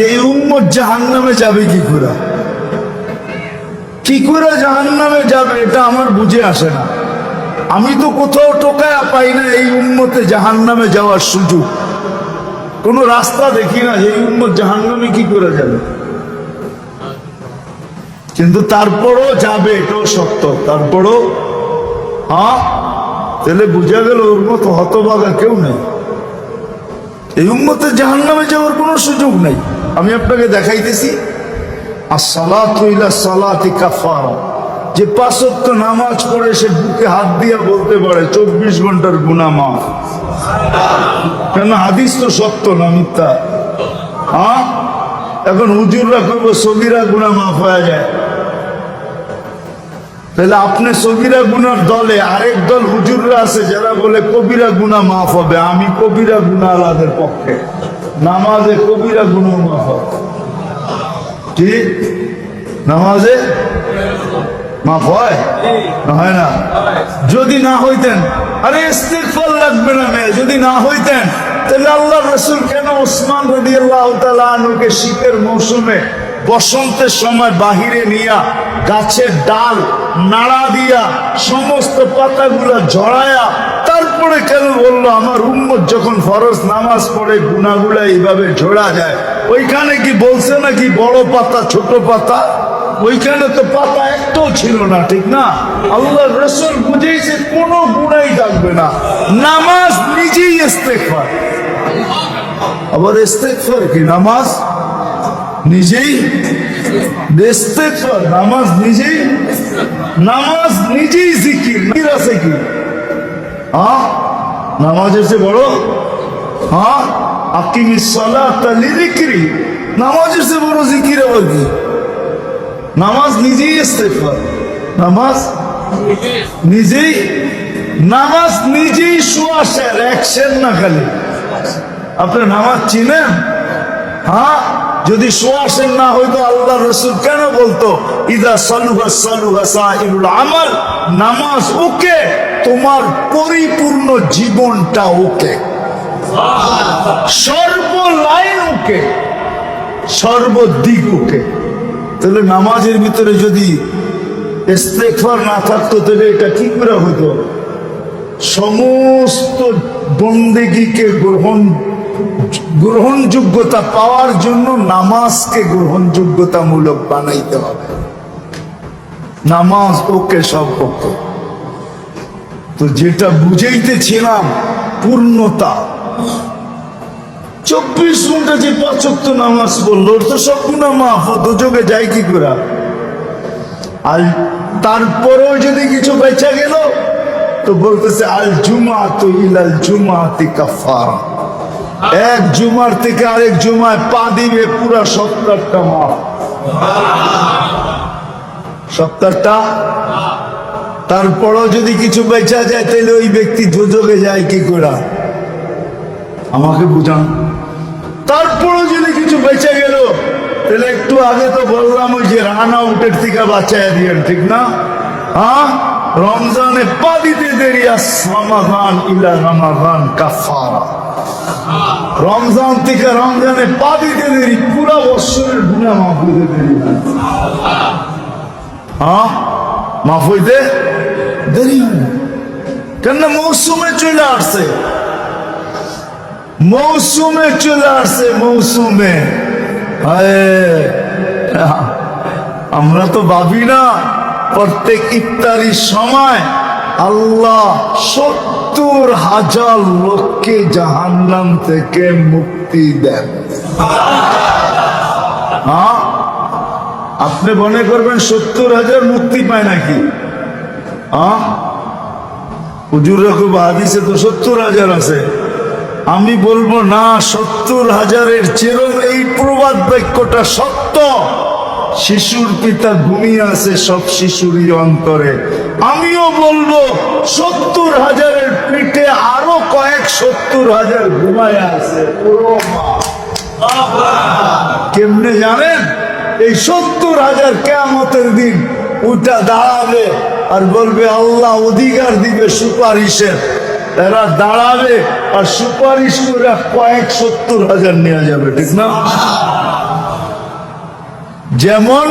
যে এই উম্মত জাহান্নামে যাবে কি করে জাহান্নামে যাবে, এটা আমার বুঝে আসে না। আমি তো কোথাও টোকায়া পাই না এই উম্মতে জাহান্নামে যাওয়ার সুযোগ, কোন রাস্তা দেখি না যে এই উম্মত জাহান্নামে কি করে যাবে। কিন্তু তারপরও যাবে, এটাও সত্য। তারপরও তাহলে বুঝা গেল ওর মতো হতভাগা কেউ নেই, এই উম্মতে জাহান্নামে যাওয়ার কোনো সুযোগ নেই। আমি আপনাকে দেখাইতেছি, as-salatu ila salati কাফারা, যে 5 ওয়াক্ত নামাজ পড়ে সে বুকে হাত দিয়া বলতে পারে 24 ঘন্টার গুনাহ মাফ। কেন? হাদিস তো সত্য না মিথ্যা? এখন হুজুররা কইব সগীরা গুনাহ মাফ হয়ে যায়, তাহলে আপনি সগীরা গুনার দলে, আরেক দল হুজুররা আছে যারা বলে কবিরা গুনাহ মাফ হবে। আমি কবিরা গুনাহওয়ালাদের পক্ষে, নামাজে কবিরা গুনাহ মাফ হবে। ঠিক? নামাজে মাফ হয় না? হয় না? যদি না হইতেন, আরে ইস্তিগফার লাগবে না মেয়ে, যদি না হইতেন তাহলে আল্লাহর রাসূল কেন ওসমান রাদিয়াল্লাহু তাআলা আনহুকে শীতের মৌসুমে বসন্তের সময় বাহিরে নিয়া গাছের ডাল নাড়া দিয়া সমস্ত পাতাগুলা ঝরায়া তারপরে কেন বললো আমার উম্মত যখন ফরজ নামাজ পড়ে গুনাহগুলা এইভাবে ঝরা যায়? ওইখানে কি বলছে নাকি বড় পাতা ছোট পাতা? ওইখানে তো পাতা একটাও ছিল না, ঠিক না? আল্লাহর রাসূল বুঝেছে কোনো গুনাহই থাকবে না, নামাজ নিজেই ইস্তেগফার। আবার ইস্তেগফার কি? নামাজ নিজেই ইস্তেগফার, নামাজ নিজেই জিকির আছে কি? নামাজের চেয়ে বড়? আকিমিস সালাতা লিযিকরি, নামাজের চেয়ে বড় জিকির আবার কি? নামাজ নিজেই ইস্তেগফার, নামাজ নিজেই সুয়াসের অ্যাকশন না খালি। আপনি নামাজ চিনেন? যদি সুয়াসের না হইতো আল্লাহর রাসূল কেন বলতো ইদা সালুহা সালুহা সাইরুল আমাল, নামাজ ওকে, তোমার পরিপূর্ণ জীবনটা ওকে, সর্বলাইন ওকে, সর্বদিক ওকে। তাহলে নামাজের ভিতরে যদি ইস্তেগফার না থাকতো তাহলে এটা কি করে হইতো? সমস্ত বন্দেগীকে গ্রহণযোগ্যতা পাওয়ার জন্য নামাজকে গ্রহণযোগ্যতামূলক বানাইতে হবে। নামাজ ওকে, সব ওকে। তো যেটা বুঝাইতেছিলাম পূর্ণতা, 24 ঘন্টা যে 5 ওয়াক্ত নামাজ পড়লো ওর তো সব গুনাহ মাফ, দুজকে যায় কি করে? আর তারপরেও যদি কিছু বেঁচে গেল তো বলতেছে আল জুমাতু ইলাল জুমাতি কাফারা, এক জুমার থেকে আরেক জুমায় পা দিবে পুরা 70টা মাফ, 70টা। তারপরেও যদি কিছু বেঁচে যায় তাহলে ওই ব্যক্তি দুজকে যায় কি করে? আমাকে বুঝান। তারপরেও যদি কিছু বেঁচে গেল তাহলে একটু আগে তো বললাম ওই যে রানা উটের থেকে বাঁচায় দিয়েন, ঠিক না? রমজানে পা দিতে দেরি, রমাদান ইলা রমাদান কাফারা, রমজান থেকে রমজানে পা দিতে দেরি, পুরা বছরের গুনাহ মাফ হইতে দেরি, মাফ হইতে দেরি হয়। কেন? মৌসুমে চলে আসছে, মৌসুমে। আমরা তো ভাবি না প্রত্যেক ইফতারির সময় আল্লাহ 70,000 লোককে জাহান্নাম থেকে মুক্তি দেন। আপনি মনে করবেন 70,000 মুক্তি পায় নাকি? হুজুররা খুব হাদিসে তো 70,000 আছে। আমি বলবো না, 70,000-এর চেয়েও এই প্রবাদ বাক্যটা সত্য। শিশুর পিতা ঘুমিয়ে আছে সব শিশুরই অন্তরে। আমিও বলবো 70,000-এর পিঠে আরো কয়েক 70,000 ঘুমায় আছে। কেমনে জানেন? এই 70,000 কিয়ামতের দিন উঠা দাঁড়াবে আর বলবে আল্লাহ অধিকার দিবে সুপারিশের। এরা দাঁড়াবে আর সুপারিশ করে কয়েক 70,000 নেওয়া যাবে, ঠিক না? যেমন